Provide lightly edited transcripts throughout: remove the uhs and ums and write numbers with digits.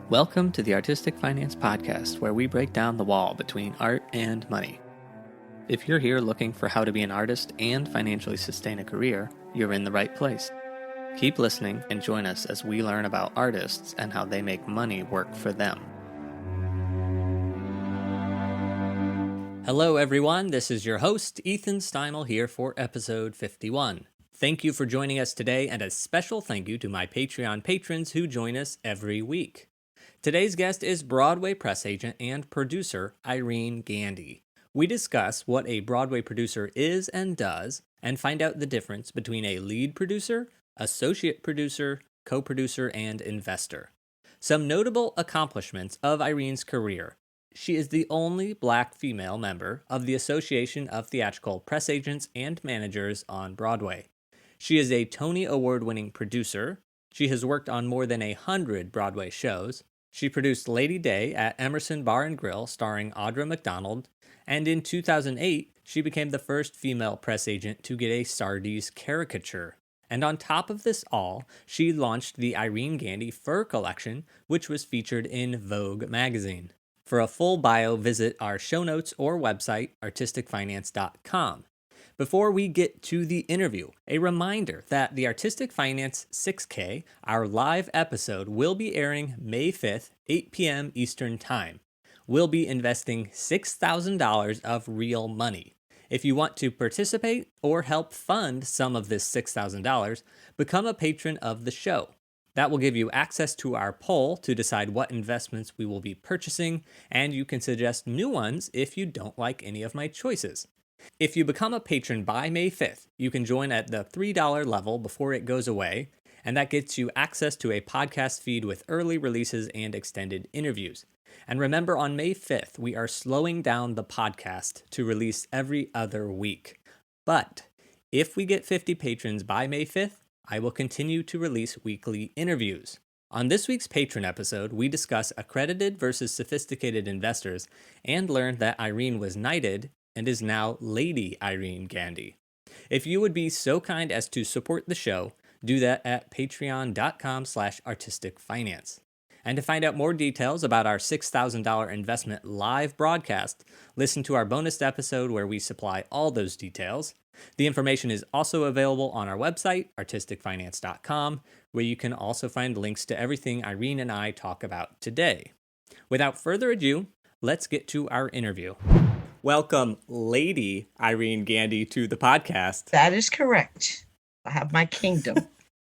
Welcome to the Artistic Finance Podcast, where we break down the wall between art and money. If you're here looking for how to be an artist and financially sustain a career, you're in the right place. Keep listening and join us as we learn about artists and how they make money work for them. Hello everyone, this is your host, Ethan Steinel, here for episode 51. Thank you for joining us today, and a special thank you to my Patreon patrons who join us every week. Today's guest is Broadway press agent and producer Irene Gandy. We discuss what a Broadway producer is and does, and find out the difference between a lead producer, associate producer, co-producer, and investor. Some notable accomplishments of Irene's career. She is the only Black female member of the Association of Theatrical Press Agents and Managers on Broadway. She is a Tony Award-winning producer. She has worked on more than 100 Broadway shows. She produced Lady Day at Emerson Bar and Grill starring Audra MacDonald, and in 2008, she became the first female press agent to get a Sardis caricature. And on top of this all, she launched the Irene Gandy Fur Collection, which was featured in Vogue Magazine. For a full bio, visit our show notes or website, artisticfinance.com. Before we get to the interview, a reminder that the Artistic Finance 6K, our live episode, will be airing May 5th, 8 p.m. Eastern Time. We'll be investing $6,000 of real money. If you want to participate or help fund some of this $6,000, become a patron of the show. That will give you access to our poll to decide what investments we will be purchasing, and you can suggest new ones if you don't like any of my choices. If you become a patron by May 5th, you can join at the $3 level before it goes away, and that gets you access to a podcast feed with early releases and extended interviews. And remember, on May 5th, we are slowing down the podcast to release every other week. But if we get 50 patrons by May 5th, I will continue to release weekly interviews. On this week's patron episode, we discuss accredited versus sophisticated investors and learn that Irene was knighted and is now Lady Irene Gandy. If you would be so kind as to support the show, do that at patreon.com/artisticfinance. And to find out more details about our $6,000 investment live broadcast, listen to our bonus episode where we supply all those details. The information is also available on our website, artisticfinance.com, where you can also find links to everything Irene and I talk about today. Without further ado, let's get to our interview. Welcome, Lady Irene Gandy, to the podcast. That is correct. I have my kingdom.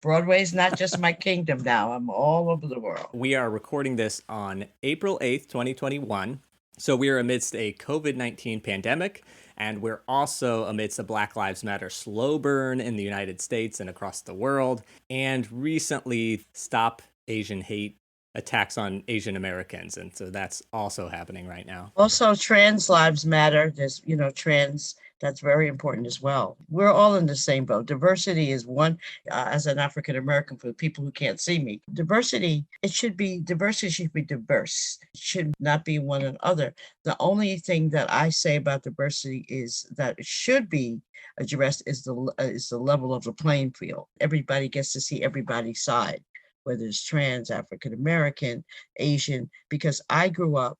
Broadway is not just my kingdom now. I'm all over the world. We are recording this on April 8th, 2021. So we are amidst a COVID-19 pandemic, and we're also amidst a Black Lives Matter slow burn in the United States and across the world, and recently Stop Asian Hate attacks on Asian Americans. And so that's also happening right now. Also, trans lives matter. There's, trans, that's very important as well. We're all in the same boat. Diversity is one, as an African American, for the people who can't see me, diversity should be diverse. It should not be one another. The only thing that I say about diversity is that it should be addressed is the level of the playing field. Everybody gets to see everybody's side, whether it's trans, African American, Asian, because I grew up,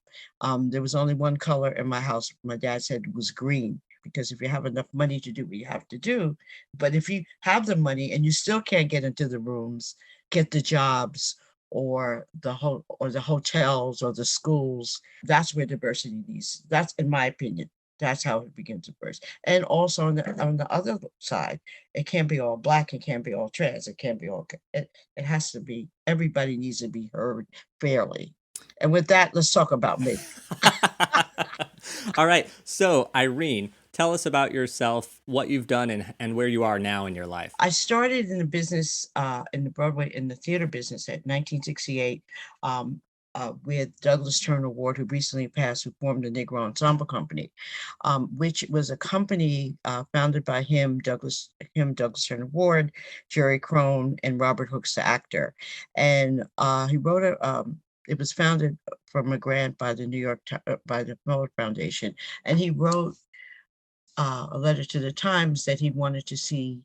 there was only one color in my house. My dad said it was green, because if you have enough money to do what you have to do, but if you have the money and you still can't get into the rooms, get the jobs, or the hotels or the schools, that's where diversity needs. That's, in my opinion, that's how it begins to burst. And also on the other side, it can't be all Black, it can't be all trans, it can't be all, it has to be, everybody needs to be heard fairly. And with that, let's talk about me. All right. So, Irene, tell us about yourself, what you've done, and where you are now in your life. I started in the business, in the theater business at 1968. With Douglas Turner Ward, who recently passed, who formed the Negro Ensemble Company, which was a company founded by Douglas Turner Ward, Jerry Crone, and Robert Hooks, the actor. And he wrote it was founded from a grant by the by the Miller Foundation, and he wrote a letter to the Times that he wanted to see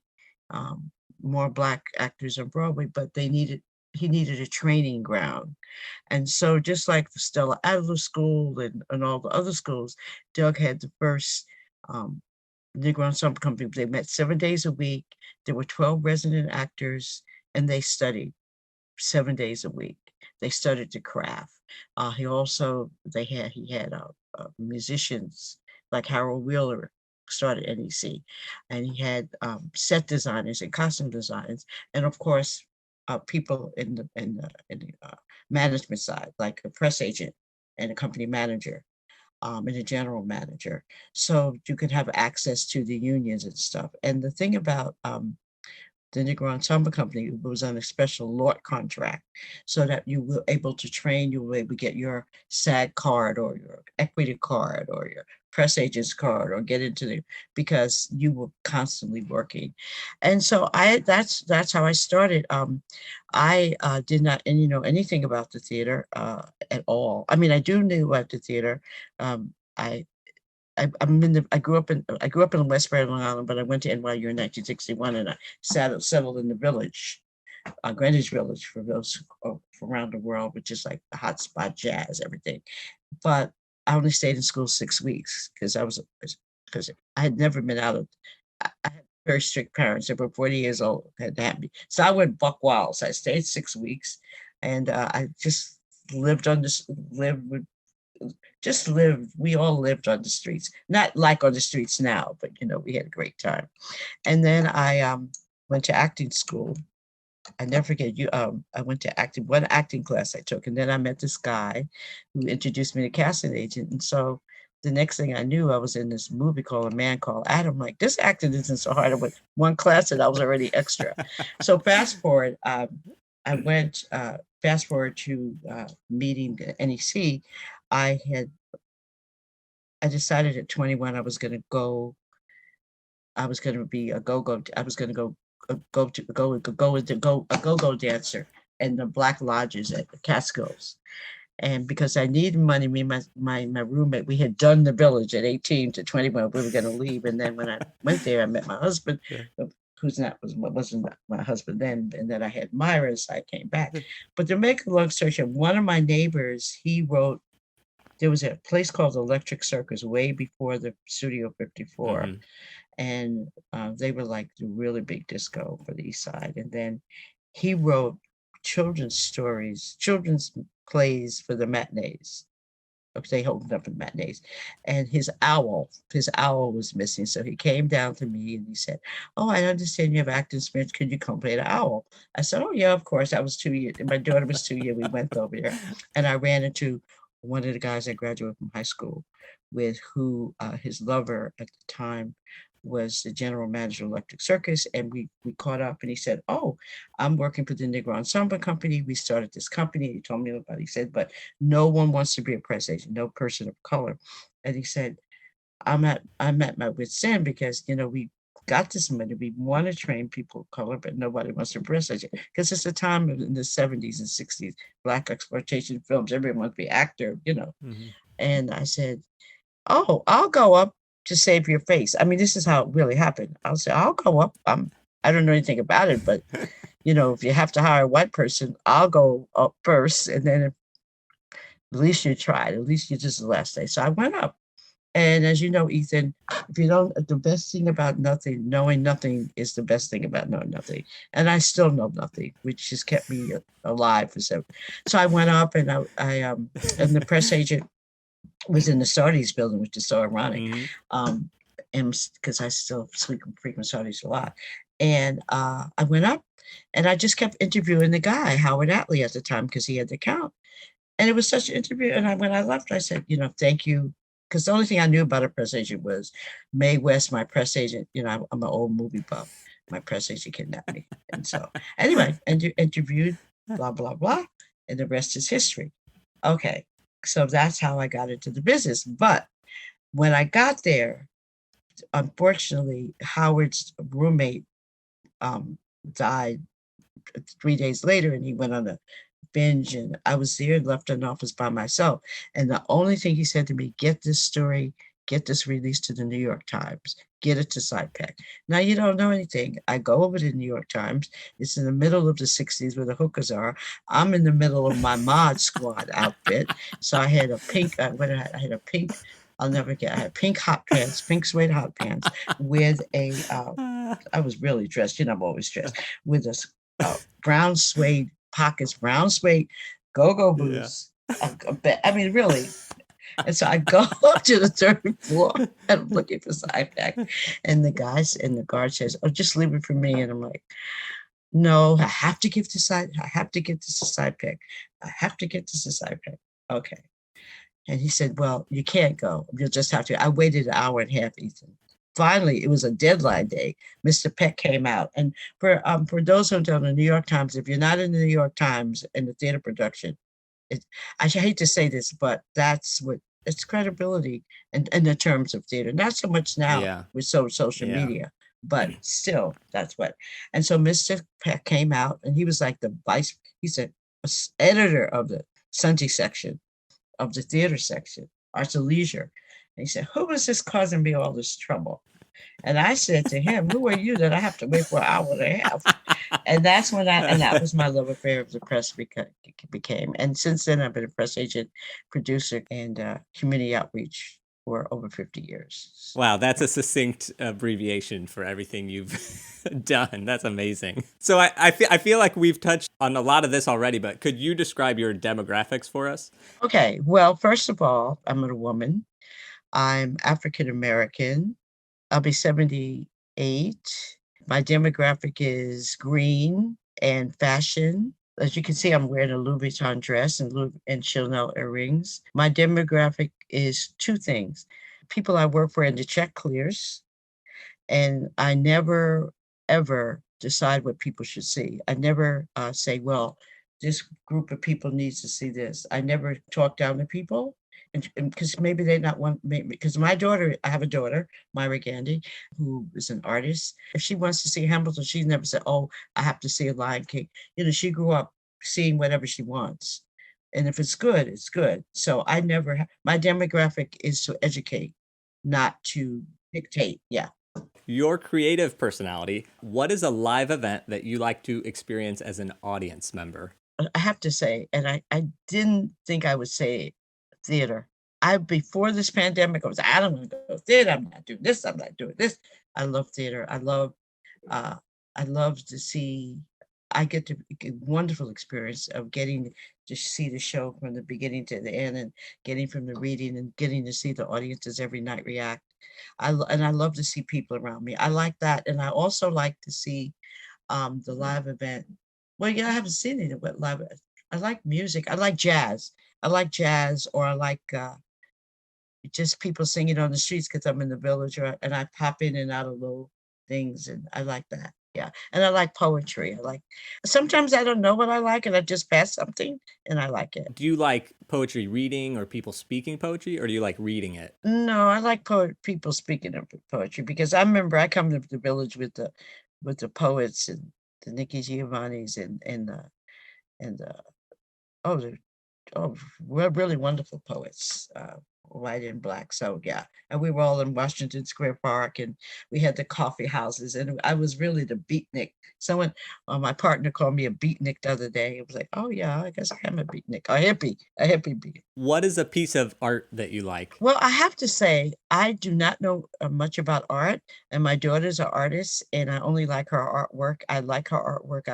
more Black actors on Broadway, but they needed he needed a training ground. And so just like the Stella Adler School and all the other schools, Doug had the first Negro Ensemble Company. They met 7 days a week. There were 12 resident actors, and they studied 7 days a week. They studied the craft. He had musicians like Harold Wheeler started NEC, and he had set designers and costume designers, and of course, people in the management side, like a press agent and a company manager, and a general manager, so you could have access to the unions and stuff. And the thing about the Negro Ensemble Company was on a special lot contract, so that you were able to train, you were able to get your SAG card or your equity card or your press agent's card or get into the, because you were constantly working. And so that's how I started. I did not know anything about the theater at all. I mean, I do knew about the theater. I I grew up in West Bay, Long Island, but I went to NYU in 1961, and I settled in the Village, Greenwich Village, for those from around the world, which is like the hot spot, jazz, everything. But I only stayed in school 6 weeks because I had never been out of. I had very strict parents. They were 40 years old, had to have me. So I went buck wild. So I stayed 6 weeks, and I just lived on this lived with just lived. We all lived on the streets, not like on the streets now, but we had a great time. And then I went to acting school. I never forget you. I went to one acting class I took, and then I met this guy who introduced me to casting agent. And so the next thing I knew, I was in this movie called A Man Called Adam. Like, this acting isn't so hard. I went one class and I was already extra. So fast forward, I went fast forward to meeting the NEC. I decided at 21 I was going to go. I was going to be a go-go. I was going to go a go-go dancer in the Black Lodges at the Catskills. And because I needed money, me and my roommate, we had done the Village at 18 to 21. We were going to leave. And then when I went there, I met my husband, wasn't my husband then. And then I had Myra, so I came back. But to make a long story short, one of my neighbors, he wrote, there was a place called Electric Circus way before the Studio 54. Mm-hmm. And they were like the really big disco for the East Side. And then he wrote children's stories, children's plays for the matinees. They opened up in matinees. And his owl was missing. So he came down to me and he said, "Oh, I understand you have acting experience. Could you come play the owl?" I said, "Oh, yeah, of course." I was 2 years. My daughter was 2 years. We went over there. And I ran into one of the guys I graduated from high school with, who his lover at the time was the general manager of Electric Circus, and we caught up, and he said, "Oh, I'm working for the Negro Ensemble Company. We started this company." He told me about it. He said, "But no one wants to be a press agent, no person of color." And he said, I'm at my wit's end, because we got this money. We want to train people of color, but nobody wants to be a press agent, because it's a time in the 70s and 60s, Black exploitation films, everyone wants to be actor, Mm-hmm. And I said, "Oh, I'll go up to save your face." I mean, this is how it really happened. I'll say, "I'll go up. I don't know anything about it, but if you have to hire a white person, I'll go up first, and then at least you tried. At least you just the last day." So I went up, and as you know, Ethan, if you don't, the best thing about knowing nothing is the best thing about knowing nothing. And I still know nothing, which has kept me alive for seven. So I went up, and I and the press agent was in the Sardis building, which is so ironic. Mm-hmm. And because I still frequent Sardis a lot. And I went up, and I just kept interviewing the guy, Howard Atlee at the time, because he had the account. And it was such an interview. And when I left, I said, "Thank you." Because the only thing I knew about a press agent was Mae West, my press agent. I'm an old movie buff. My press agent kidnapped me. And so anyway, interviewed, blah, blah, blah. And the rest is history. Okay. So that's how I got into the business. But when I got there, unfortunately, Howard's roommate died 3 days later, and he went on a binge, and I was there, left in the office by myself. And the only thing he said to me, "Get this story get this released to the New York Times, get it to SciPac. Now you don't know anything. I go over to the New York Times. It's in the middle of the 60s where the hookers are. I'm in the middle of my Mod Squad outfit. So I had a pink, I had a pink, I'll never forget, I had pink hot pants, pink suede hot pants with I was really dressed, I'm always dressed, with brown suede pockets, brown suede go-go Yeah. boots. I mean, really. And so I go up to the third floor and I'm looking for SciPac. And the guys and the guard says, "Oh, just leave it for me." And I'm like, "No, I have to give this I have to get this to SciPac. I have to get this to SciPac." Okay. And he said, "Well, you can't go. You'll just have to." I waited an hour and a half, Ethan. Finally, it was a deadline day. Mr. Peck came out. And for those who don't know, the New York Times, if you're not in the New York Times in the theater production, I hate to say this, but that's what it's credibility in the terms of theater. Not so much now Yeah. with social Yeah. media, but still, that's what. And so Mr. Peck came out, and he was like he's a editor of the Sunday section of the theater section, arts and leisure. And he said, "Who is this causing me all this trouble?" And I said to him, "Who are you that I have to wait for an hour and a half?" And that was my love affair of the press became. And since then, I've been a press agent, producer, and community outreach for over 50 years. Wow, that's a succinct abbreviation for everything you've done. That's amazing. So I feel like we've touched on a lot of this already, but could you describe your demographics for us? Okay, well, first of all, I'm a woman. I'm African American. I'll be 78. My demographic is green and fashion. As you can see, I'm wearing a Louis Vuitton dress and Chanel earrings. My demographic is two things. People I work for and the check clears, and I never, ever decide what people should see. I never say, well, this group of people needs to see this. I never talk down to people. And because maybe they not want because my daughter, I have a daughter, Myra Gandy, who is an artist. If she wants to see Hamilton, she's never said, "Oh, I have to see a Lion King." She grew up seeing whatever she wants, and if it's good, it's good. So I never. My demographic is to educate, not to dictate. Yeah. Your creative personality, what is a live event that you like to experience as an audience member? I have to say, and I didn't think I would say theater. Before this pandemic, I don't want to go to theater. I'm not doing this. I'm not doing this. I love theater. Uh, I love to see, I get to get wonderful experience of getting to see the show from the beginning to the end and getting from the reading and getting to see the audiences every night react. And I love to see people around me. I like that. And I also like to see the live event. Well, yeah, I haven't seen it, but live. I like music. I like jazz. I like jazz, or I like just people singing on the streets because I'm in the village, and I pop in and out of little things, and I like that. Yeah, and I like poetry. I like. Sometimes I don't know what I like, and I just pass something, and I like it. Do you like poetry reading or people speaking poetry, or do you like reading it? No, I like people speaking of poetry because I remember I come to the village with the poets and the Nikki Giovanni's and oh, we're really wonderful poets, white and black. So yeah, and we were all in Washington Square Park, and we had the coffee houses, and I was really the beatnik. Someone, my partner called me a beatnik the other day. It was like, oh yeah, I guess I am a beatnik, a hippie beat. What is a piece of art that you like? Well, I have to say, I do not know much about art, and my daughter's an artist, and I only like her artwork. I like her artwork.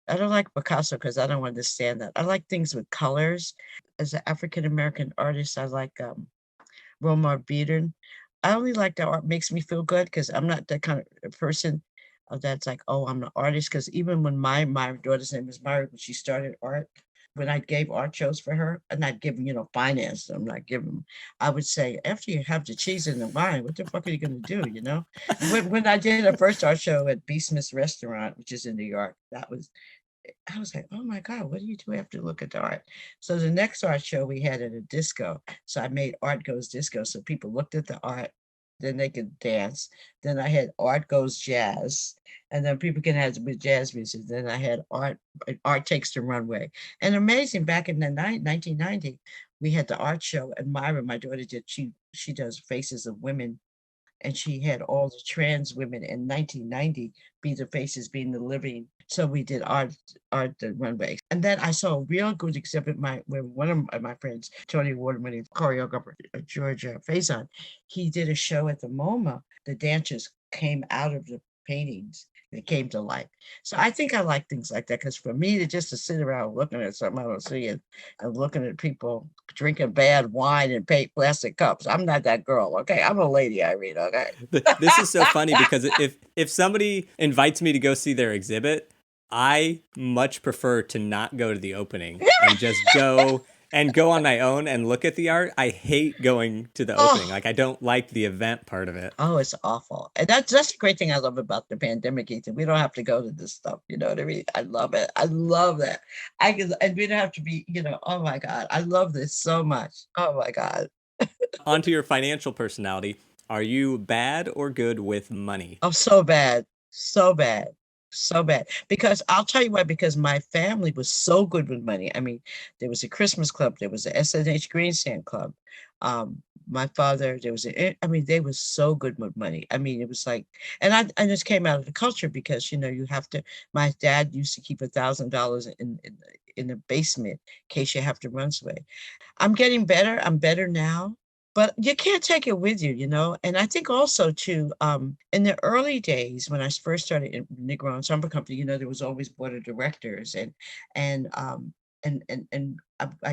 I don't like Picasso because I don't understand that. I like things with colors. As an African American artist, I like Romar Bearden. I only like that art makes me feel good because I'm not that kind of person that's like, oh, I'm an artist. Because even when my daughter's name is Myra, when she started art, when I gave art shows for her, I'm not giving, finance. I'm not giving. I would say, after you have the cheese and the wine, what the fuck are you gonna do? When I did a first art show at B. Smith's Restaurant, which is in New York, I was like, oh my God, what do you do after look at the art? So the next art show we had at a disco. So I made Art Goes Disco. So people looked at the art, then they could dance. Then I had Art Goes Jazz. And then people can have jazz music. Then I had Art Takes the Runway. And amazing, back in the 1990, we had the art show, and Myra, my daughter, she does faces of women, and she had all the trans women in 1990 be the faces being the living. So we did art the runway. And then I saw a real good exhibit where one of my friends, Tony Award-winning choreographer, George Faison, he did a show at the MoMA. The dancers came out of the paintings. They came to life. So I think I like things like that, because for me to sit around looking at something I don't see it, and looking at people drinking bad wine and plastic cups, I'm not that girl. Okay, I'm a lady, Irene. Okay. This is so funny because if somebody invites me to go see their exhibit, I much prefer to not go to the opening and just go on my own and look at the art. I hate going to the opening. Like, I don't like the event part of it. Oh, it's awful. And that's the great thing I love about the pandemic, Ethan. We don't have to go to this stuff. You know what I mean? I love it. I love that. And we don't have to be, oh my God, I love this so much. Oh my God. Onto your financial personality. Are you bad or good with money? Oh, so bad. So bad. So bad. Because I'll tell you why, because my family was so good with money. I mean, there was a Christmas club, there was a SNH Greenstand Club. My father, they were so good with money. I mean, it was like, and I just came out of the culture because, you have to, my dad used to keep $1,000 in the basement in case you have to run away. I'm getting better. I'm better now, but you can't take it with you. And I think also too, in the early days when I first started in Negro Ensemble Company, there was always board of directors, and I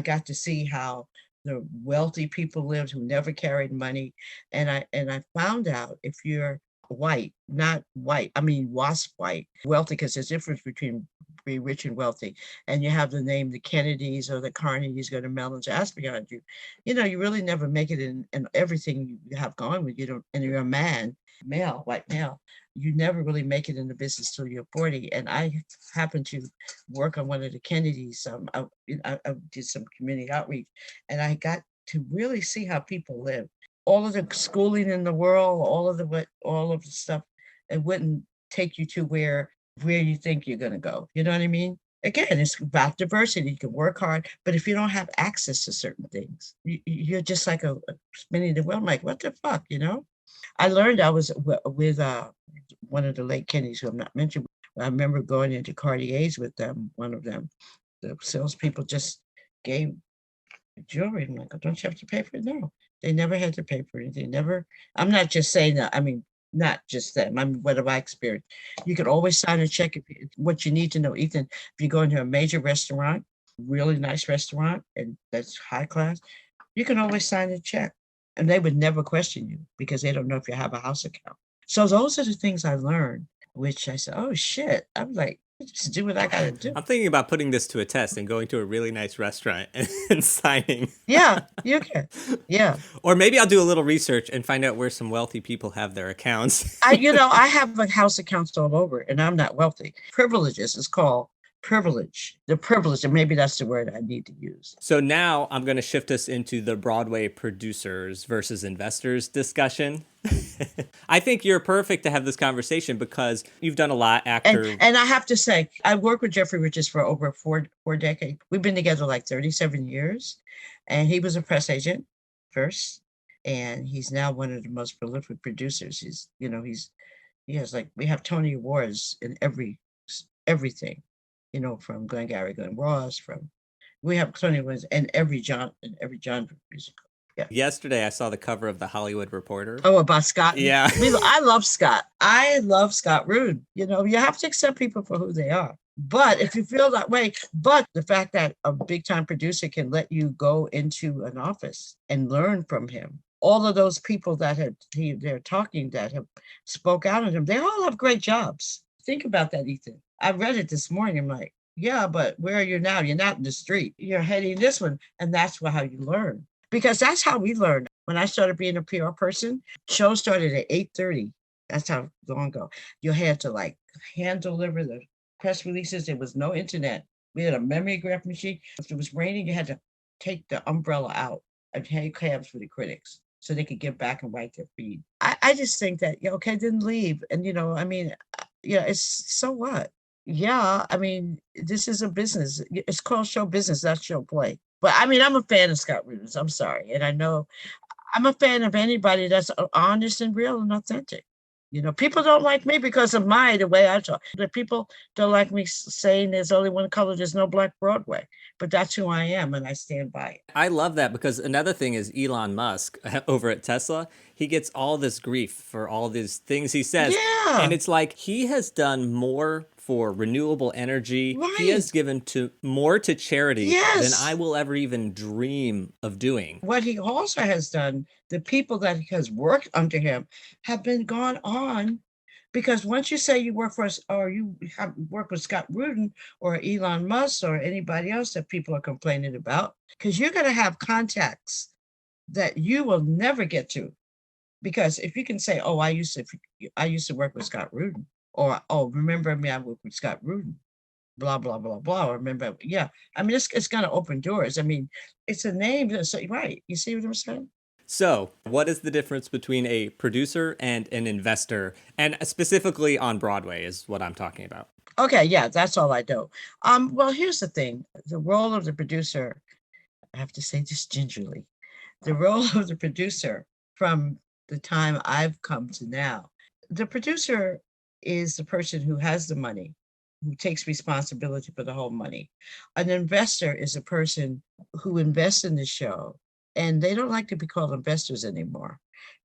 got to see how the wealthy people lived who never carried money, and I found out if you're white, not white, I mean wasp white, wealthy, because there's a difference between being rich and wealthy, and you have the name the Kennedys or the Carnegies or the Mellons ask behind you, you really never make it in everything you have going with you. Don't, and you're a white male, you never really make it in the business till you're 40. And I happened to work on one of the Kennedys. I did some community outreach, and I got to really see how people live. All of the schooling in the world, all of the stuff, it wouldn't take you to where you think you're going to go. You know what I mean? Again, it's about diversity. You can work hard, but if you don't have access to certain things, you're just like a spinning the wheel. I'm like, what the fuck, I learned I was with one of the late Kennedys who I'm not mentioning. I remember going into Cartier's with them. One of them, the salespeople just gave jewelry. I'm like, don't you have to pay for it? No, they never had to pay for it. They never. I'm not just saying that. I mean, not just them. I mean, what have I experienced? You can always sign a check. What you need to know, Ethan, if you go into a major restaurant, really nice restaurant, and that's high class, you can always sign a check, and they would never question you because they don't know if you have a house account. So those are the things I learned, which I said, oh shit. I'm like, just do what I gotta do. I'm thinking about putting this to a test and going to a really nice restaurant and signing. Yeah, you can. Yeah. Or maybe I'll do a little research and find out where some wealthy people have their accounts. I have a house accounts all over, and I'm not wealthy. Privileges is called privilege. The privilege, and maybe that's the word I need to use. So now I'm going to shift us into the Broadway producers versus investors discussion. I think you're perfect to have this conversation because you've done a lot, actor. And I have to say, I worked with Jeffrey Riches for over four decades. We've been together like 37 years, and he was a press agent first, and he's now one of the most prolific producers. He has we have Tony Awards in everything, from Glengarry Glen Ross, we have Tony Awards in every genre musical. Yeah. Yesterday, I saw the cover of the Hollywood Reporter. Oh, about Scott. Yeah. I love Scott. I love Scott Rude. You have to accept people for who they are. But if you feel that way, but the fact that a big time producer can let you go into an office and learn from him, all of those people that they're talking that have spoke out on him, they all have great jobs. Think about that, Ethan. I read it this morning. I'm like, yeah, but where are you now? You're not in the street. You're heading this one. And that's how you learn. Because that's how we learned. When I started being a PR person, show started at 8:30. That's how long ago. You had to hand deliver the press releases. There was no internet. We had a mimeograph machine. If it was raining, you had to take the umbrella out and take cabs for the critics so they could get back and write their feed. I just think that, okay, didn't leave. And, it's so what? Yeah, I mean, this is a business. It's called show business, not show play. But I mean, I'm a fan of Scott Rudin. I'm sorry. And I know I'm a fan of anybody that's honest and real and authentic. People don't like me because of the way I talk. The people don't like me saying there's only one color, there's no black Broadway. But that's who I am, and I stand by it. I love that because another thing is Elon Musk over at Tesla. He gets all this grief for all these things he says. Yeah. And it's like he has done more for renewable energy. Right. He has given more to charity Yes. than I will ever even dream of doing. What he also has done, the people that has worked under him have been gone on, because once you say you work for us or you have worked with Scott Rudin or Elon Musk or anybody else that people are complaining about, because you're going to have contacts that you will never get to. Because if you can say, oh, I used to work with Scott Rudin, or, oh, remember me, I worked with Scott Rudin, blah, blah, blah, blah. Remember, yeah. I mean, it's going to open doors. I mean, it's a name. So, right. You see what I'm saying? So, what is the difference between a producer and an investor? And specifically on Broadway is what I'm talking about. Okay, yeah, that's all I know. Well, here's the thing. The role of the producer, I have to say this gingerly, the role of the producer from the time I've come to now, the producer is the person who has the money, who takes responsibility for the whole money. An investor is a person who invests in the show, and they don't like to be called investors anymore.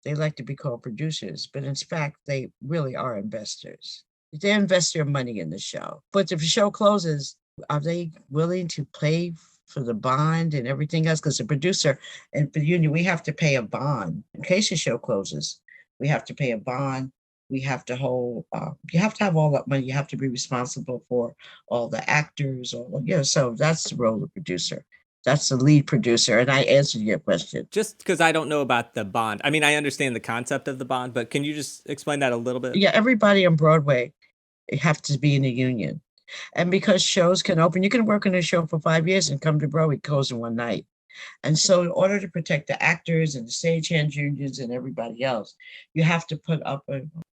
They like to be called producers, but in fact, they really are investors. They invest their money in the show. But if the show closes, are they willing to pay for the bond and everything else? Because the producer and for the union, we have to pay a bond in case the show closes. We have to pay a bond. We have to you have to have all that money. You have to be responsible for all the actors. So that's the role of producer. That's the lead producer. And I answered your question. Just because I don't know about the bond. I mean, I understand the concept of the bond, but can you just explain that a little bit? Yeah, everybody on Broadway have to be in a union. And because shows can open, you can work on a show for 5 years and come to Broadway, close in one night. And so in order to protect the actors and the stagehands unions and everybody else, you have to put up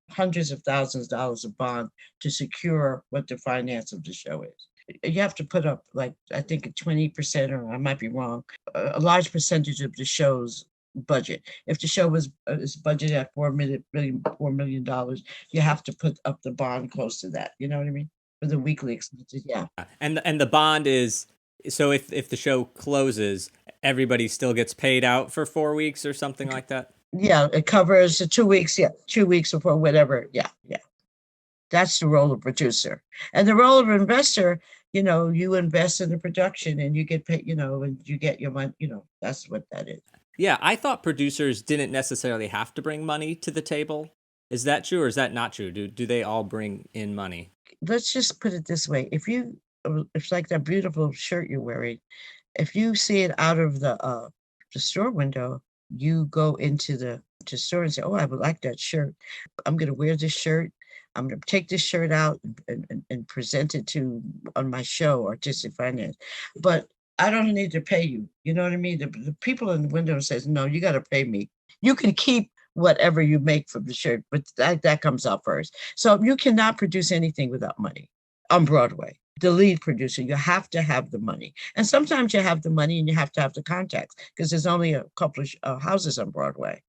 hundreds of thousands of dollars of bond to secure what the finance of the show is. You have to put up, like, I think 20%, or I might be wrong, a large percentage of the show's budget. If the show is budgeted at $4 million, you have to put up the bond close to that. You know what I mean? For the weekly expenses, yeah. And the bond is, so if the show closes, everybody still gets paid out for 4 weeks or something like that? Yeah, it covers the 2 weeks, 2 weeks or whatever, yeah. That's the role of producer. And the role of investor, you invest in the production and you get paid, and you get your money, that's what that is. Yeah, I thought producers didn't necessarily have to bring money to the table. Is that true or is that not true? Do they all bring in money? Let's just put it this way. It's like that beautiful shirt you're wearing. If you see it out of the store window, you go into the store and say, oh, I would like that shirt. I'm going to wear this shirt. I'm going to take this shirt out and present it on my show, Artistic Finance. But I don't need to pay you. You know what I mean? The people in the window says, no, you got to pay me. You can keep whatever you make from the shirt, but that comes out first. So you cannot produce anything without money on Broadway. The lead producer, you have to have the money. And sometimes you have the money and you have to have the contacts because there's only a couple of houses on Broadway.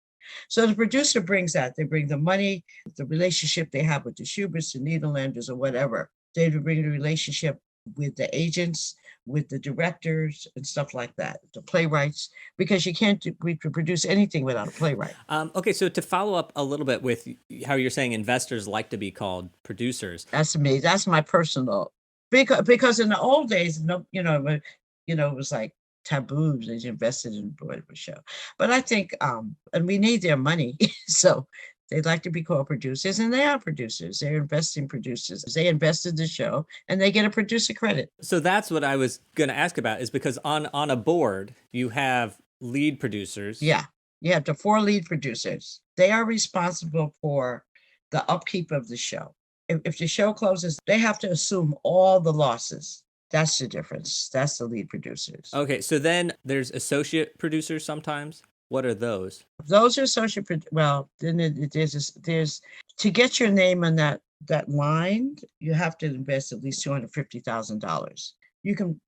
So the producer brings that. They bring the money, the relationship they have with the Schuberts, the Nederlanders, or whatever. They bring the relationship with the agents, with the directors and stuff like that, the playwrights, because you can't produce anything without a playwright. Okay, so to follow up a little bit with how you're saying investors like to be called producers. That's me. That's my personal, because in the old days, it was like taboo. They invested in the Broadway show. But I think, and we need their money, so they'd like to be called producers, and they are producers. They're investing producers. They invested the show, and they get a producer credit. So that's what I was going to ask about, is because on a board, you have lead producers. Yeah, you have the 4 lead producers. They are responsible for the upkeep of the show. If the show closes, they have to assume all the losses. That's the difference. That's the lead producers. Okay, so then there's associate producers sometimes. What are those? Those are associate. Well, then there's to get your name on that line, you have to invest at least $250,000. you can,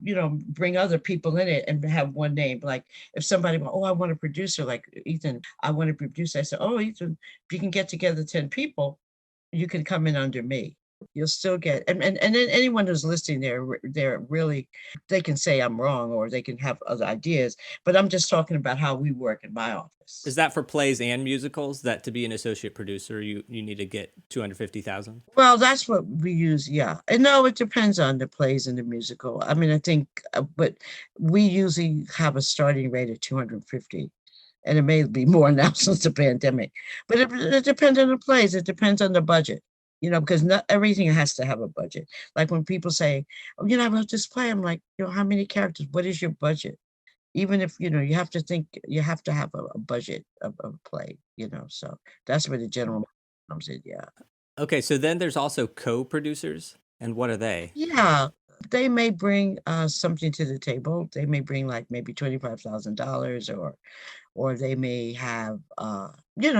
bring other people in it and have one name. Like if somebody, I want a producer, like Ethan, I want a producer. I said, oh, Ethan, if you can get together 10 people, you can come in under me. You'll still get, and then anyone who's listening, they're really, they can say I'm wrong or they can have other ideas, but I'm just talking about how we work in my office. Is that for plays and musicals, that to be an associate producer, you need to get 250,000? Well, that's what we use. Yeah. And no, it depends on the plays and the musical. I mean, I think, but we usually have a starting rate of 250. And it may be more now since the pandemic, but it depends on the plays. It depends on the budget, because not everything has to have a budget. Like when people say, oh, I wrote this play, I'm like, how many characters? What is your budget? Even if, you have to think, you have to have a budget of a play, so that's where the general comes in. Yeah. Okay, so then there's also co-producers, and what are they? Yeah. They may bring something to the table. They may bring like maybe $25,000 or they may have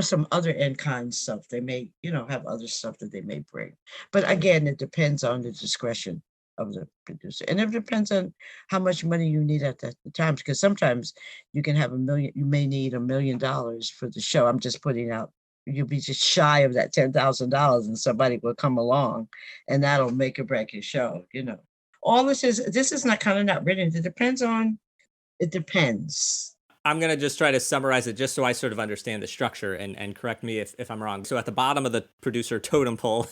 some other in-kind stuff. They may have other stuff that they may bring, but again, it depends on the discretion of the producer, and it depends on how much money you need at that time, because sometimes you can have you may need $1 million for the show. I'm just putting out, you'll be just shy of that $10,000 and somebody will come along and that'll make or break your show. All this is not kind of not written. It depends. I'm going to just try to summarize it just so I sort of understand the structure, and correct me if I'm wrong. So at the bottom of the producer totem pole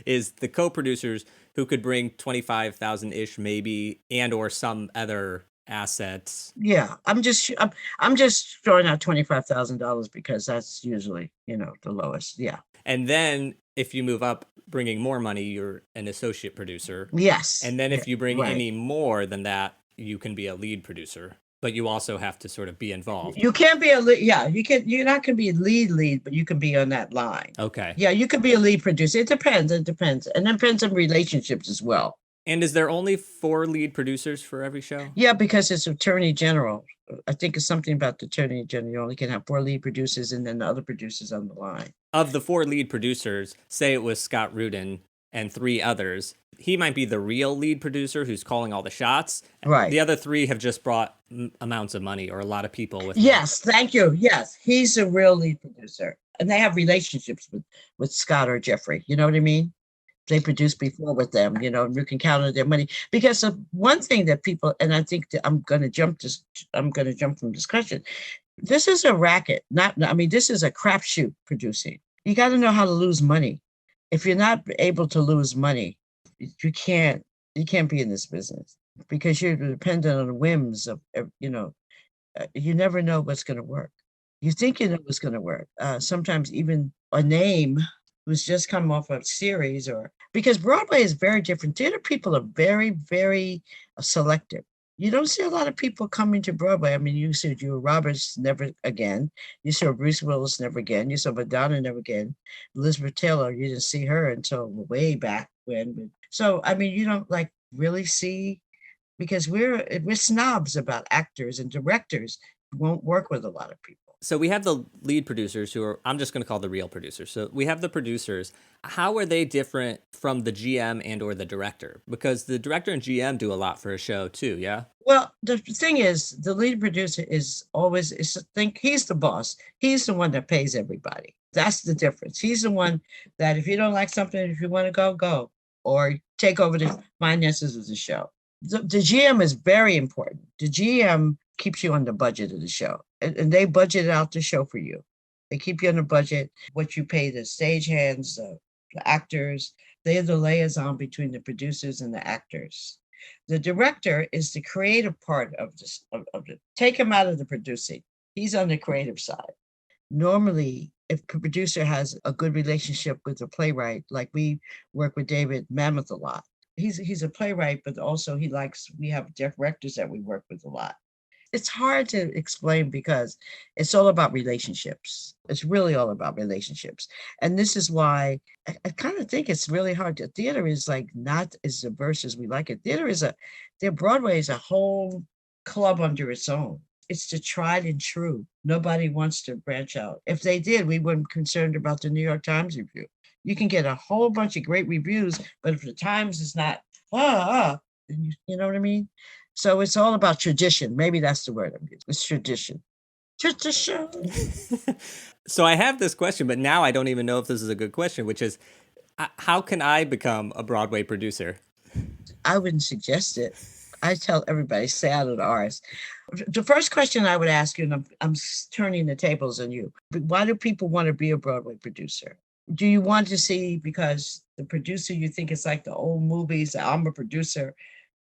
is the co-producers who could bring 25,000-ish maybe, and or some other assets. Yeah, I'm just throwing out $25,000 because that's usually, the lowest. Yeah. And then if you move up bringing more money, you're an associate producer. Yes. And then if you bring any more than that, you can be a lead producer. But you also have to sort of be involved. You can't be a lead. Yeah, you're not going to be a lead, but you can be on that line. Okay. Yeah, you could be a lead producer. It depends. And it depends on relationships as well. And is there only 4 lead producers for every show? Yeah, because it's attorney general. I think it's something about the attorney general. You only can have 4 lead producers and then the other producers on the line. Of the 4 lead producers, say it was Scott Rudin and 3 others, he might be the real lead producer who's calling all the shots. Right. The other 3 have just brought amounts of money, or a lot of people with Yes, thank you. Yes, he's a real lead producer. And they have relationships with Scott or Jeffrey. You know what I mean? They produced before with them, you can count on their money. Because of one thing that people, and I think that I'm going to jump from discussion. This is a racket. This is a crapshoot producing. You got to know how to lose money. If you're not able to lose money, you can't be in this business, because you're dependent on the whims of, you never know what's going to work. You think you know what's going to work. Sometimes even a name who's just come off a series, or because Broadway is very different. Theater people are very, very selective. You don't see a lot of people coming to Broadway. I mean, you saw Julia Roberts, never again. You saw Bruce Willis, never again. You saw Madonna, never again. Elizabeth Taylor, you didn't see her until way back when. So, you don't really see, because we're snobs about actors and directors who won't work with a lot of people. So we have the lead producers who are, I'm just going to call the real producers. So we have the producers. How are they different from the GM and or the director? Because the director and GM do a lot for a show too, yeah? Well, the thing is, the lead producer he's the boss. He's the one that pays everybody. That's the difference. He's the one that if you don't like something, if you want to go, or take over the finances of the show. The GM is very important. The GM keeps you on the budget of the show, and they budget out the show for you. They keep you on the budget, what you pay the stagehands, the actors. They're the liaison between the producers and the actors. The director is the creative part of this. Take him out of the producing. He's on the creative side. Normally, if a producer has a good relationship with the playwright, like we work with David Mamet a lot. He's a playwright, but also we have directors that we work with a lot. It's hard to explain because it's all about relationships. It's really all about relationships. And this is why I kind of think it's really hard. Theater is not as diverse as we like it. Broadway is a whole club under its own. It's the tried and true. Nobody wants to branch out. If they did, we wouldn't be concerned about the New York Times review. You can get a whole bunch of great reviews, but if the Times is not, You know what I mean? So it's all about tradition. Maybe that's the word I'm using. It's tradition. Tradition. So I have this question, but now I don't even know if this is a good question, which is how can I become a Broadway producer? I wouldn't suggest it. I tell everybody, stay out of the R's. The first question I would ask you, and I'm turning the tables on you. Why do people want to be a Broadway producer? Do you want to see because the producer you think it's like the old movies? I'm a producer.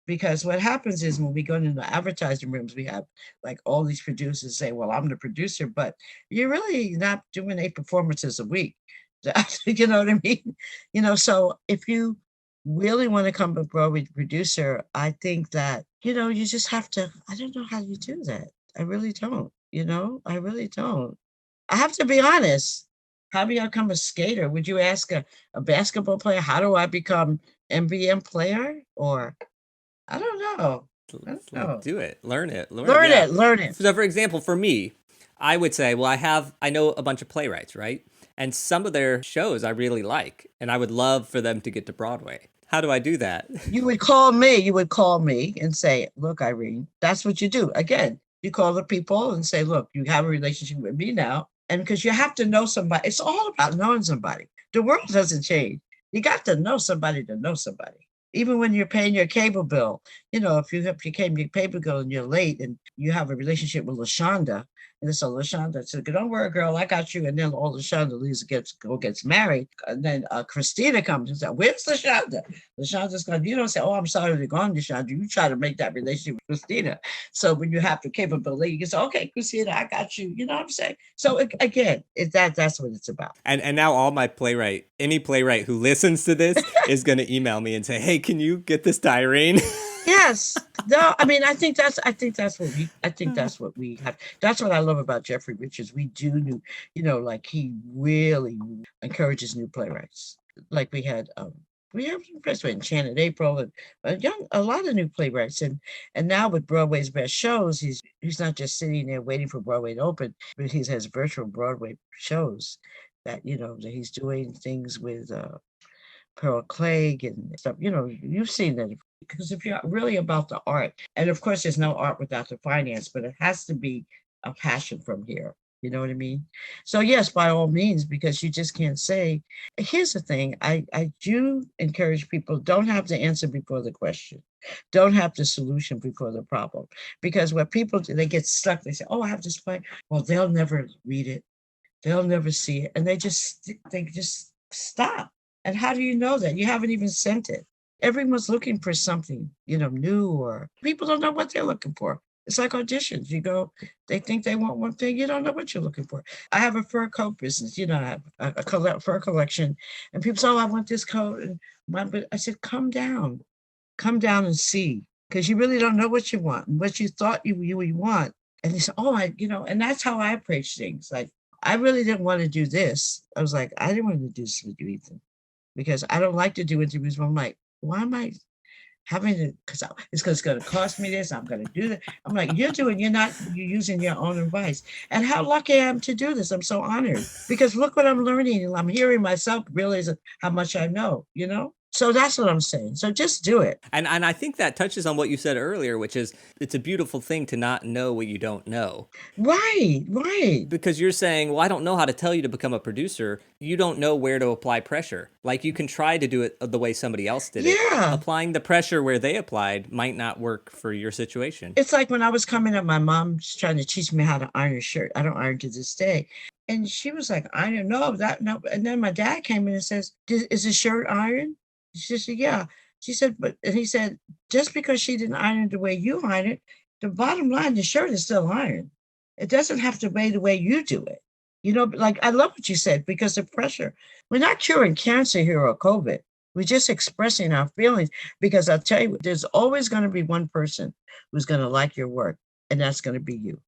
Because what happens is when we go into the advertising rooms, we have like all these producers say, well, I'm the producer, but you're really not doing 8 performances a week. You know what I mean? So if you really want to come a Broadway producer, I think that, you just have to, I don't know how you do that. I really don't, I really don't. I have to be honest. How do I become a skater? Would you ask a basketball player, how do I become MBM player? Or I don't know. I don't know. Do it. Learn it. Learn Yeah. it. Learn it. So, for example, for me, I would say, well, I know a bunch of playwrights, right? And some of their shows I really like, and I would love for them to get to Broadway. How do I do that? You would call me and say, look, Irene, that's what you do. Again, you call the people and say, look, you have a relationship with me now. And because you have to know somebody, it's all about knowing somebody. The world doesn't change. You got to know somebody to know somebody. Even when you're paying your cable bill, if you pay your cable bill and you're late and you have a relationship with LaShonda, and it's a LaShonda said, don't worry, girl, I got you. And then all LaShonda leaves gets married. And then Christina comes and says, where's LaShonda? LaShonda's going, you don't say, oh, I'm sorry they're gone, LaShonda. You try to make that relationship with Christina. So when you have the cable bill late, you can say, okay, Christina, I got you. You know what I'm saying? So again, that's what it's about. And now all my any playwright who listens to this is going to email me and say, hey, can you get this to Irene? Yes. No, I mean, I think that's what we have. That's what I love about Jeffrey Richards. We do like he really encourages new playwrights. Like we have Enchanted April and a lot of new playwrights. And now with Broadway's Best Shows, he's not just sitting there waiting for Broadway to open, but he has virtual Broadway shows that, that he's doing things with Pearl Clegg and stuff. You've seen that. Because if you're really about the art, and of course there's no art without the finance, but it has to be a passion from here. You know what I mean? So yes, by all means, because you just can't say. Here's the thing, I do encourage people, don't have the answer before the question. Don't have the solution before the problem. Because what people do, they get stuck. They say, oh, I have this play. Well, they'll never read it. They'll never see it. And they just stop. And how do you know that? You haven't even sent it. Everyone's looking for something, new, or people don't know what they're looking for. It's like auditions. You go, they think they want one thing. You don't know what you're looking for. I have a fur coat business. I have a fur collection, and people say, oh, I want this coat. But I said, come down and see, because you really don't know what you want and what you thought you want. And they said, oh, and that's how I approach things. Like, I really didn't want to do this. I was like, I didn't want to do this with you, Ethan, because I don't like to do interviews. But I'm like, why am I having to, because it's going to cost me this, I'm going to do that. I'm like, you're using your own advice. And how lucky I am to do this. I'm so honored, because look what I'm learning, and I'm hearing myself realize how much I know, So that's what I'm saying. So just do it. And I think that touches on what you said earlier, which is it's a beautiful thing to not know what you don't know. Right. Because you're saying, well, I don't know how to tell you to become a producer. You don't know where to apply pressure. Like, you can try to do it the way somebody else did it. Applying the pressure where they applied might not work for your situation. It's like when I was coming up, my mom's trying to teach me how to iron a shirt. I don't iron to this day. And she was like, iron, no. And then my dad came in and says, is the shirt iron? She said, yeah. She said, and he said, just because she didn't iron it the way you iron it, the bottom line, the shirt is still ironed. It doesn't have to be the way you do it. Like, I love what you said, because the pressure, we're not curing cancer here or COVID. We're just expressing our feelings, because I'll tell you, there's always going to be one person who's going to like your work, and that's going to be you.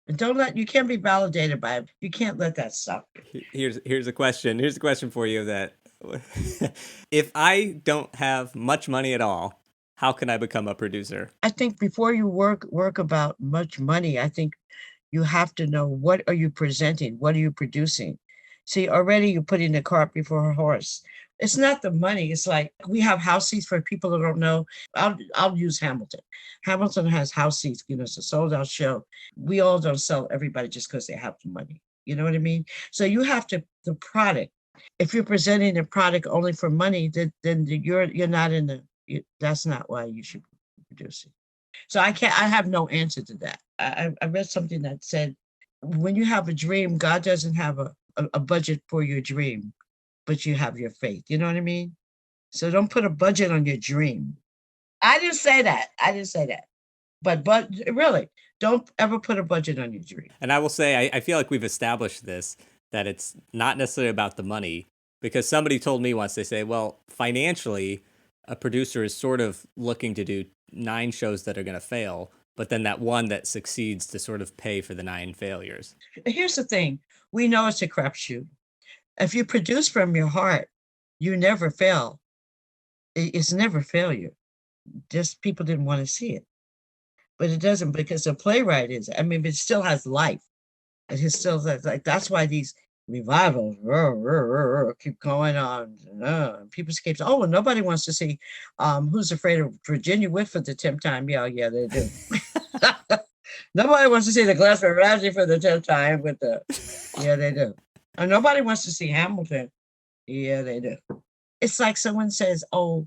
And you can't be validated by it. You can't let that stop you. Here's a question. Here's a question for you that if I don't have much money at all, how can I become a producer? I think before you work about much money, I think you have to know, what are you presenting? What are you producing? See, already you're putting the cart before a horse. It's not the money. It's like we have house seats for people who don't know. I'll use Hamilton. Hamilton has house seats. It's a sold out show. We all don't sell everybody just because they have the money. You know what I mean? So you have to the product. If you're presenting a product only for money, then you're not in that's not why you should be producing. So I have no answer to that. I read something that said when you have a dream, God doesn't have a budget for your dream, but you have your faith. You know what I mean? So don't put a budget on your dream. I didn't say that. I didn't say that. But really, don't ever put a budget on your dream. And I will say, I feel like we've established this, that it's not necessarily about the money, because somebody told me once, they say, well, financially, a producer is sort of looking to do 9 shows that are going to fail, but then that one that succeeds to sort of pay for the 9 failures. Here's the thing. We know it's a crapshoot. If you produce from your heart, you never fail. It's never failure. Just people didn't want to see it. But it doesn't, because the playwright is, it still has life. It still like, that's why these revivals keep going on. People keep saying, oh, well, nobody wants to see Who's Afraid of Virginia Woolf for the 10th time. Yeah, they do. Nobody wants to see The Glass of Ramsey for the 10th time yeah, they do. And nobody wants to see Hamilton. Yeah, they do. It's like someone says, oh,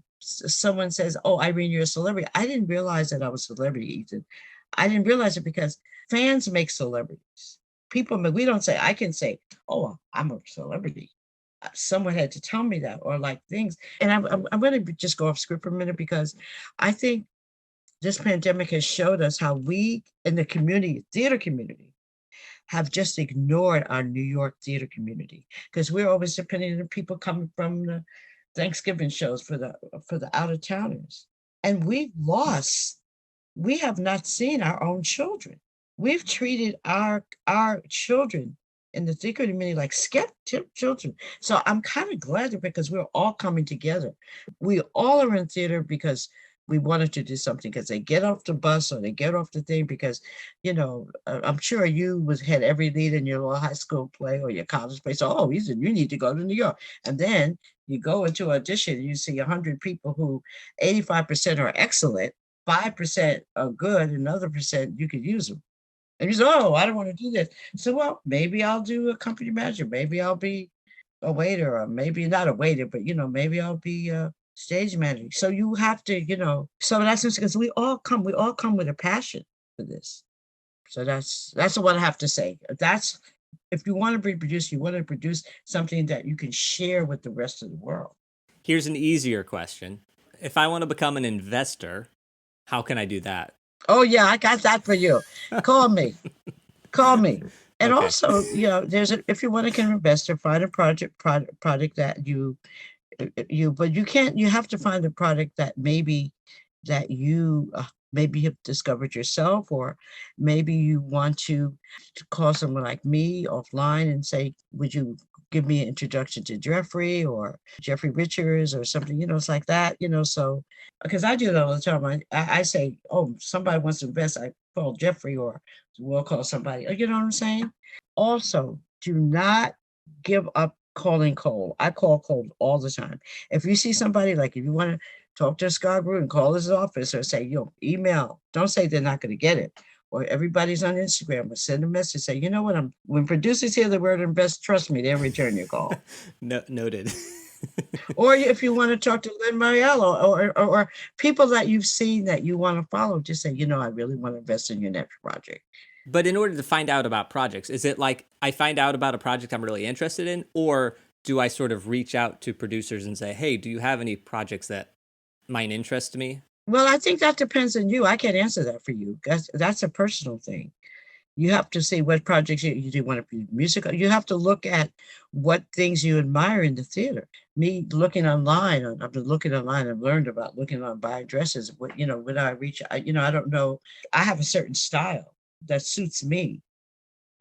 Irene, you're a celebrity. I didn't realize that I was a celebrity, Ethan. I didn't realize it because fans make celebrities. People, we don't say, I can say, oh, I'm a celebrity. Someone had to tell me that, or like things. And I'm going to just go off script for a minute, because I think this pandemic has showed us how we in the community, theater community, have just ignored our New York theater community, because we're always depending on people coming from the Thanksgiving shows for the out of towners. And we have not seen our own children. We've treated our children in the theater community like skeptic children. So I'm kind of glad because we're all coming together. We all are in theater because we wanted to do something, because they get off the bus or they get off the thing because, I'm sure you had every lead in your little high school play or your college play. So, you need to go to New York. And then you go into audition, you see 100 people who 85% are excellent, 5% are good, another percent you could use them. And you say, oh, I don't want to do this. So, well, maybe I'll do a company manager. Maybe I'll be a waiter, or maybe not a waiter, but, maybe I'll be a stage manager. So you have to, so that's because we all come with a passion for this. So that's what I have to say. That's, if you want to be produced, you want to produce something that you can share with the rest of the world. Here's an easier question. If I want to become an investor, how can I do that? Oh, yeah, I got that for you. Call me. And okay. Also, if you want to become an investor, find a product that but you have to find a product that maybe that you maybe have discovered yourself, or maybe you want to call someone like me offline and say, would you give me an introduction to Jeffrey or Jeffrey Richards or something, it's like that, so because I do that all the time. I say, oh, somebody wants to invest, I call Jeffrey, or we'll call somebody, you know what I'm saying? Also, do not give up calling cold. I call cold all the time. If you see somebody, like if you want to talk to Scarborough and call his office, or say, email, don't say they're not going to get it. Or everybody's on Instagram, or send a message, say, you know what, when producers hear the word invest, trust me, they'll return your call. Noted. Or if you want to talk to Lynn Mariello, or people that you've seen that you want to follow, just say, I really want to invest in your next project. But in order to find out about projects, is it like I find out about a project I'm really interested in, or do I sort of reach out to producers and say, hey, do you have any projects that might interest me? Well, I think that depends on you. I can't answer that for you. That's a personal thing. You have to see what projects you do want to be musical. You have to look at what things you admire in the theater. Me looking online, I've been looking online and learned about looking on buying dresses. When I reach, I don't know. I have a certain style that suits me.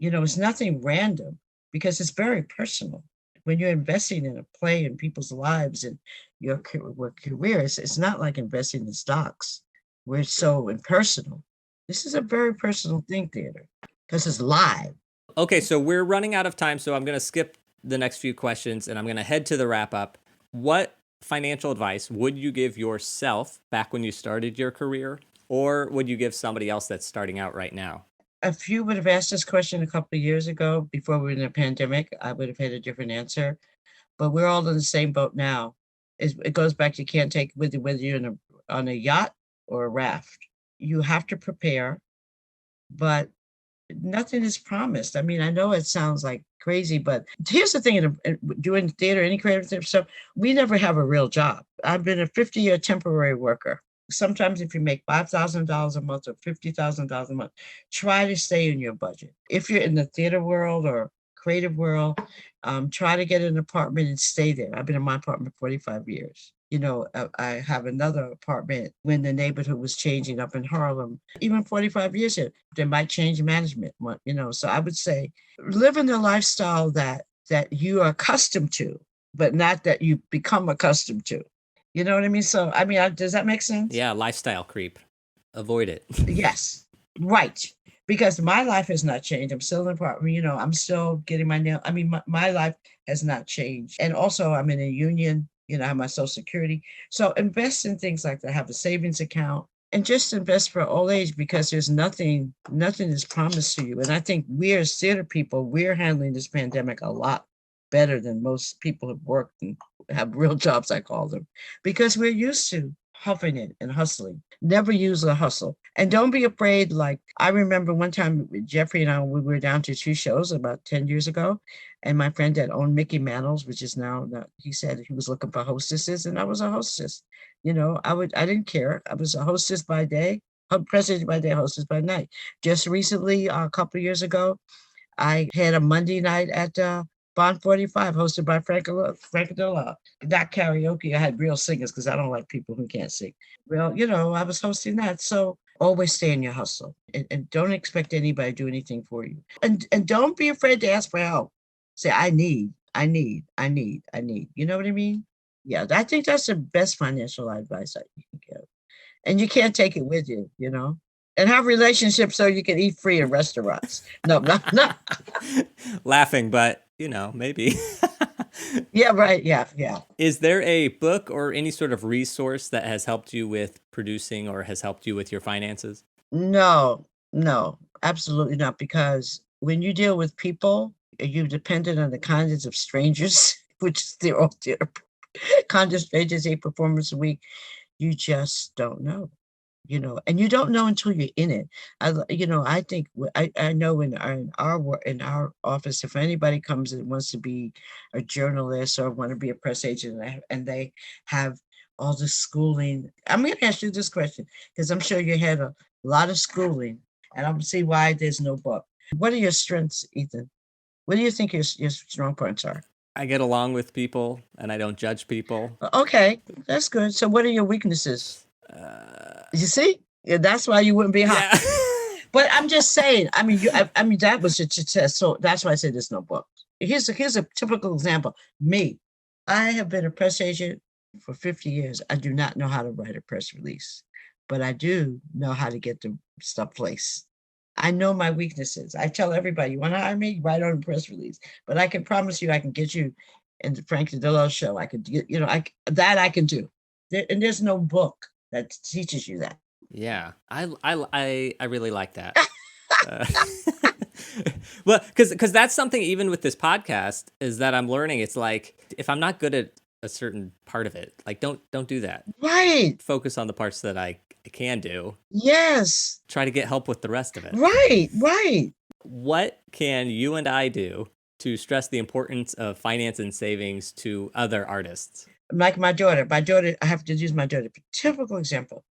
It's nothing random, because it's very personal. When you're investing in a play in people's lives and your careers, it's not like investing in stocks where it's so impersonal. This is a very personal thing, theater, because it's live. Okay, so we're running out of time, so I'm going to skip the next few questions, and I'm going to head to the wrap-up. What financial advice would you give yourself back when you started your career, or would you give somebody else that's starting out right now? If you would have asked this question a couple of years ago, before we were in a pandemic, I would have had a different answer. But we're all in the same boat now. It goes back to you can't take it with you whether you're on a yacht or a raft. You have to prepare, but nothing is promised. I mean, I know it sounds like crazy, but here's the thing: doing theater, any creative stuff, we never have a real job. I've been a 50-year temporary worker. Sometimes if you make $5,000 a month or $50,000 a month, try to stay in your budget. If you're in the theater world or creative world, try to get an apartment and stay there. I've been in my apartment 45 years. I have another apartment when the neighborhood was changing up in Harlem. Even 45 years ago, they might change management. So I would say live in the lifestyle that you are accustomed to, but not that you become accustomed to. You know what I mean? So, I mean, does that make sense? Yeah, lifestyle creep. Avoid it. Yes, right. Because my life has not changed. I'm still in the apartment, I'm still getting my nail. I mean, my life has not changed. And also I'm in a union, I have my social security. So invest in things like that. Have a savings account and just invest for old age, because there's nothing is promised to you. And I think we as theater people, we're handling this pandemic a lot better than most people have worked and have real jobs, I call them, because we're used to huffing it and hustling. Never use the hustle. And don't be afraid. Like, I remember one time Jeffrey and I, we were down to 2 shows about 10 years ago. And my friend that owned Mickey Mantles, which is now, he said he was looking for hostesses, and I was a hostess. I didn't care. I was a hostess by day, president by day, hostess by night. Just recently, a couple of years ago, I had a Monday night at Bond 45, hosted by Frank Adela. Not karaoke. I had real singers because I don't like people who can't sing. Well, I was hosting that. So always stay in your hustle, and don't expect anybody to do anything for you. And don't be afraid to ask for help. Say, I need. You know what I mean? Yeah, I think that's the best financial advice I can give. And you can't take it with you, and have relationships so you can eat free in restaurants. No, no. Laughing, but maybe. Yeah, right. Yeah, yeah. Is there a book or any sort of resource that has helped you with producing or has helped you with your finances? No, absolutely not. Because when you deal with people, you're dependent on the kindness of strangers, which they're all theater. Kind of strangers, 8 performances a week. You just don't know. And you don't know until you're in it. I think I know in our office, if anybody comes and wants to be a journalist or want to be a press agent, and they have all the schooling, I'm going to ask you this question because I'm sure you had a lot of schooling, and I'm going to see why there's no book. What are your strengths, Ethan? What do you think your strong points are? I get along with people and I don't judge people. Okay, that's good. So what are your weaknesses? You see? Yeah, that's why you wouldn't be hot. Yeah. But I'm just saying, I mean, that was your test. So that's why I said there's no book. Here's a typical example. Me, I have been a press agent for 50 years. I do not know how to write a press release, but I do know how to get the stuff placed. I know my weaknesses. I tell everybody, you want to hire me, write on a press release. But I can promise you, I can get you in the Frank Adela show. I could get, I can do. And there's no book that teaches you that. Yeah, I really like that. Well, because that's something even with this podcast is that I'm learning. It's like if I'm not good at a certain part of it, like don't do that. Right. Focus on the parts that I can do. Yes. Try to get help with the rest of it. Right. What can you and I do to stress the importance of finance and savings to other artists? Like my daughter, I have to use my daughter. Typical example.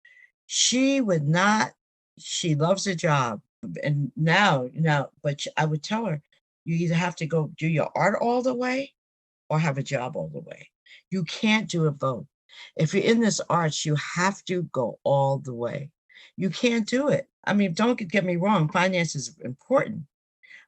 She would not, she loves a job. And now, but I would tell her, you either have to go do your art all the way or have a job all the way. You can't do it both. If you're in this arts, you have to go all the way. You can't do it. I mean, don't get me wrong, finance is important,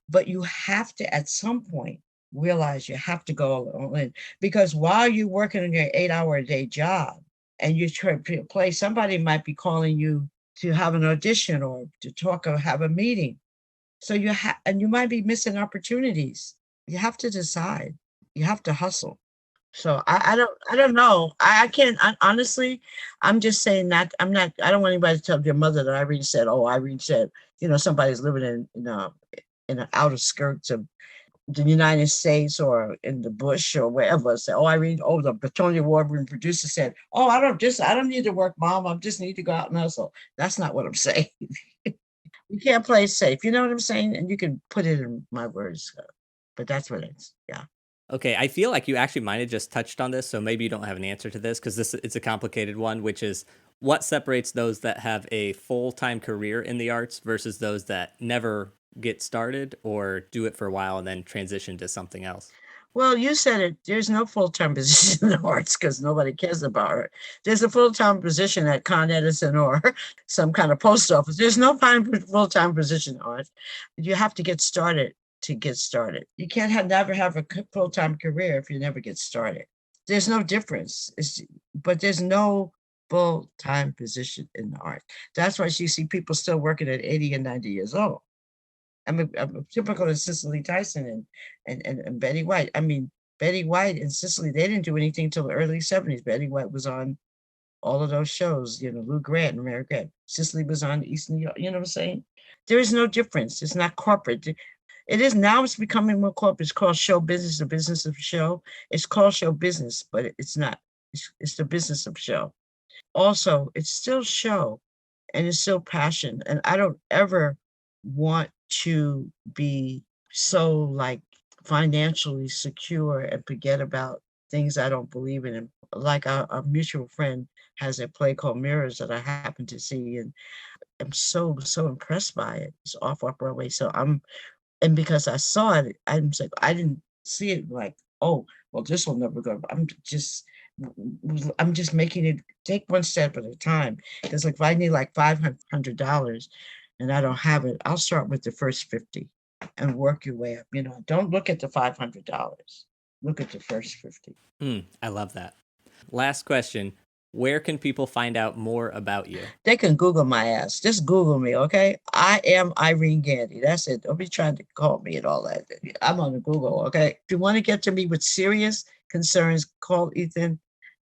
but you have to, at some point, realize you have to go all in. Because while you're working on your 8-hour-a-day job and you try to play, somebody might be calling you to have an audition or to talk or have a meeting. So and you might be missing opportunities. You have to decide. You have to hustle. So I don't know. I can't, honestly, I'm just saying that I don't want anybody to tell your mother that Irene said, oh, Irene said, somebody's living in the outer skirts of the United States or in the bush or wherever. Say, oh, Irene, oh, the Tony Award-winning producer said, oh, I don't need to work, mom. I just need to go out and hustle. That's not what I'm saying. You can't play safe. You know what I'm saying? And you can put it in my words, but that's what it's, yeah. Okay, I feel like you actually might have just touched on this, so maybe you don't have an answer to this because it's a complicated one, which is what separates those that have a full-time career in the arts versus those that never get started or do it for a while and then transition to something else. Well, you said it. There's no full-time position in the arts because nobody cares about it. There's a full-time position at Con Edison or some kind of post office. There's no full-time position in art. You have to get started to get started. You can't never have a full-time career if you never get started. There's no difference. But there's no full-time position in the art. That's why you see people still working at 80 and 90 years old. I'm typical of Cicely Tyson and Betty White. I mean, Betty White and Cicely, they didn't do anything till the early 70s. Betty White was on all of those shows, Lou Grant and Mary Grant. Cicely was on East New York, you know what I'm saying? There is no difference. It's not corporate. It is now, it's becoming more corporate. It's called show business, the business of show. It's called show business, but it's not. It's the business of show. Also, it's still show and it's still passion. And I don't ever want to be so like financially secure and forget about things I don't believe in. And like our mutual friend has a play called Mirrors that I happen to see, and I'm so impressed by it. It's off Broadway. So and because I saw it, I'm like, I didn't see it like, oh, well, this will never go. I'm just making it take one step at a time. Because like if I need like $500 and I don't have it, I'll start with the first 50 and work your way up. Don't look at the $500. Look at the first 50. I love that. Last question. Where can people find out more about you? They can Google my ass. Just Google me, okay? I am Irene Gandy. That's it. Don't be trying to call me and all that. I'm on the Google, okay? If you want to get to me with serious concerns, call Ethan,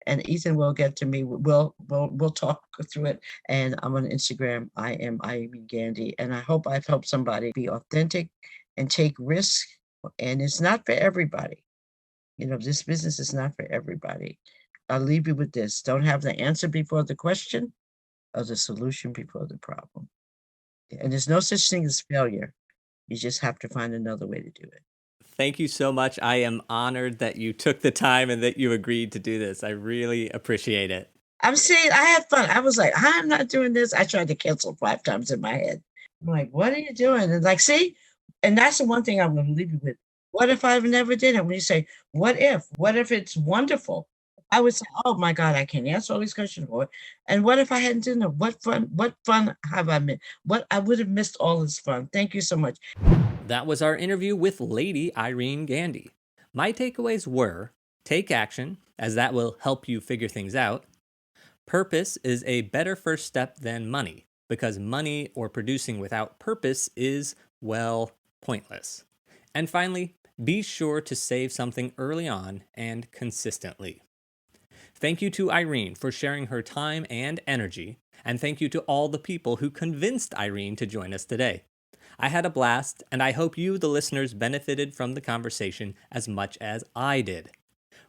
and Ethan will get to me. We'll talk through it. And I'm on Instagram. I am Irene Gandy, and I hope I've helped somebody be authentic and take risks. And it's not for everybody. This business is not for everybody. I'll leave you with this. Don't have the answer before the question or the solution before the problem. And there's no such thing as failure. You just have to find another way to do it. Thank you so much. I am honored that you took the time and that you agreed to do this. I really appreciate it. I'm saying I had fun. I was like, I'm not doing this. I tried to cancel 5 times in my head. I'm like, what are you doing? And like, see, and that's the one thing I'm going to leave you with. What if I never did it? When you say, what if it's wonderful? I would say, oh my God, I can't answer all these questions. And what if I hadn't done it? What fun have I missed? What I would have missed all this fun. Thank you so much. That was our interview with Lady Irene Gandy. My takeaways were, take action, as that will help you figure things out. Purpose is a better first step than money, because money or producing without purpose is, well, pointless. And finally, be sure to save something early on and consistently. Thank you to Irene for sharing her time and energy, and thank you to all the people who convinced Irene to join us today. I had a blast, and I hope you, the listeners, benefited from the conversation as much as I did.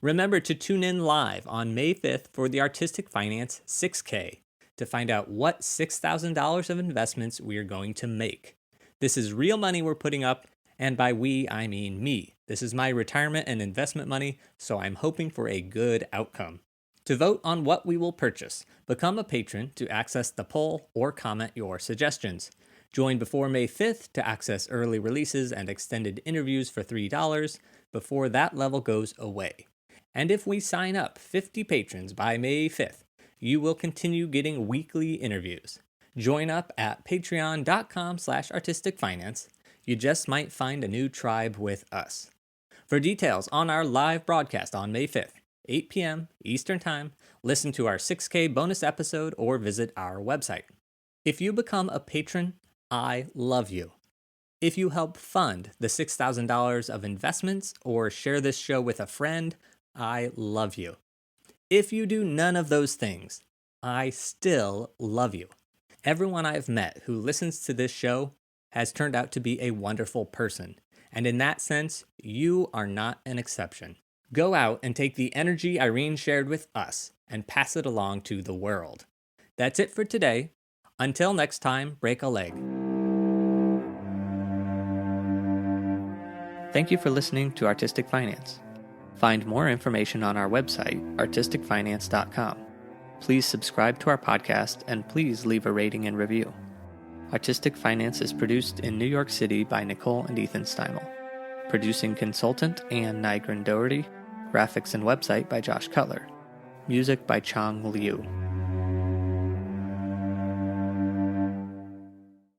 Remember to tune in live on May 5th for the Artistic Finance 6K to find out what $6,000 of investments we are going to make. This is real money we're putting up, and by we, I mean me. This is my retirement and investment money, so I'm hoping for a good outcome. To vote on what we will purchase, become a patron to access the poll or comment your suggestions. Join before May 5th to access early releases and extended interviews for $3 before that level goes away. And if we sign up 50 patrons by May 5th, you will continue getting weekly interviews. Join up at patreon.com/artisticfinance. You just might find a new tribe with us. For details on our live broadcast on May 5th, 8 p.m. Eastern Time, listen to our 6K bonus episode or visit our website. If you become a patron, I love you. If you help fund the $6,000 of investments or share this show with a friend, I love you. If you do none of those things, I still love you. Everyone I've met who listens to this show has turned out to be a wonderful person, and in that sense, you are not an exception. Go out and take the energy Irene shared with us and pass it along to the world. That's it for today. Until next time, break a leg. Thank you for listening to Artistic Finance. Find more information on our website, artisticfinance.com. Please subscribe to our podcast and please leave a rating and review. Artistic Finance is produced in New York City by Nicole and Ethan Steimel. Producing consultant Ann Nygren Doherty. Graphics and website by Josh Cutler. Music by Chong Liu.